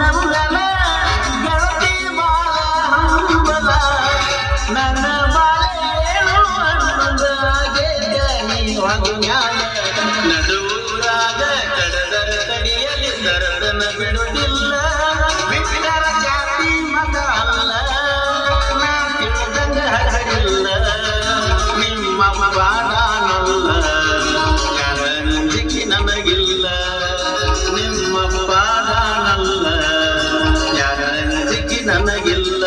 ನಂದನ ಗೆಳತಿ ಬಾಳ ಹಂಬಲ ನನ್ನ ಬಾಳೇನು ಅನ್ನದಾಗೆ ಮ್ಯಾಲ ನಡುರಾಗ ಕಡದರ ತಡಿಯಲಿ ದರದನ ಬಿಡುವುದಿಲ್ಲ ಬಿಟ್ಟರ ಜಾತಿ ಮತ ಅಲ್ಲ ನಾ ತಿಳಿದಂಗ ಹರಿಲ್ಲ ನಿಮ್ಮ ಬಾಡನಲ್ಲ ಯಾರ ನಂಜಿಕೆ ನನಗಿಲ್ಲ ನಿಮ್ಮ ಬಾಡನಲ್ಲ ಯಾರ ನಂಜಿಕೆ ನನಗಿಲ್ಲ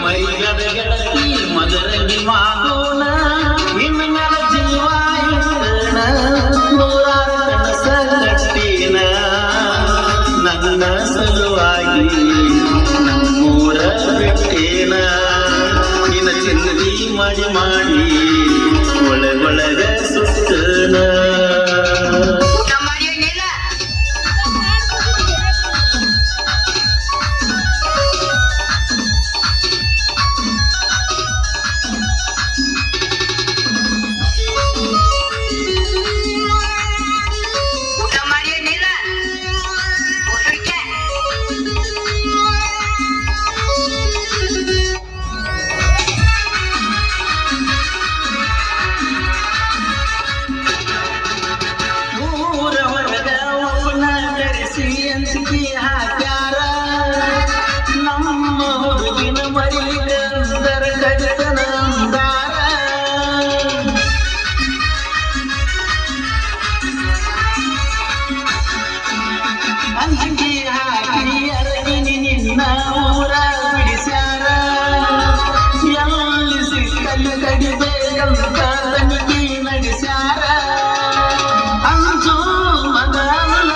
ಮರಿಗದ ಗೆಳತಿ ಮದರಂಗಿ ಮಾಗೋಣ ಇನ್ನ ಜೀವ ಇರೋಣ ನೂರಾರು ಕನಸ ಕಟ್ಟಿನ ನನ್ನ ಸಲುವಾಗಿ ನಮ್ಮೂರ ಬಿಟ್ಟೇನ ನಿನ್ನ ಚಿಂದಿ ಮಾಡಿ ಒಳಗೊಳಗ ಸುತ್ತನ ಹಾಕ್ಯಾರ ನಮ್ಮ ಹುಡುಗಿನ ಮರಿಗಂದರ ಕಡಿತನ ಅಂದಾರ ಅಂಗಿ ಹಾಕಿ ಅರಗಿನಿ ನಿನ್ನ ಊರ ಬಿಡಿಸ್ಯಾರ ಎಲ್ಲಿ ಸಿಕ್ಕಲ್ಲಿ ಕಡಿಬೇಕಂತ ತನಿಖೆ ನಡೆಸ್ಯಾರ ಅಂಜು ಮಗನ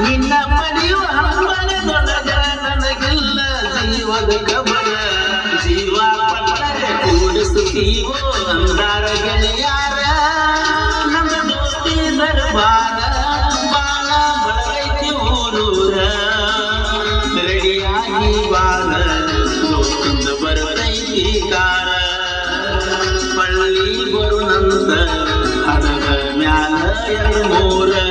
ನಿನ್ನ ಮಡಿಯುವ ಹಂಬಲದೊಳಗ ನನಗಿಲ್ಲ ಜೀವದ ಕಬರ ಜೀವ ಪಟ್ಟರೆ ಕೂಡಿಸುತ್ತೀವೋ ಅಂದಾರ ಗೆಳೆಯಾರ ನಮ್ಮ ದೋಸ್ತಿ ದರ್ಬಾರ ಬಾಳ ಬಳಗೈತಿ ಊರೂರ ರೆಡಿಯಾಗಿ ಬಾಳ ದೋಸ್ತಿಂದ ಬರತೈತಿ ಕಾರ ಪಳ್ಳಿ ಬರುನಂತ ಹಡಗ ಮ್ಯಾಲ 2 3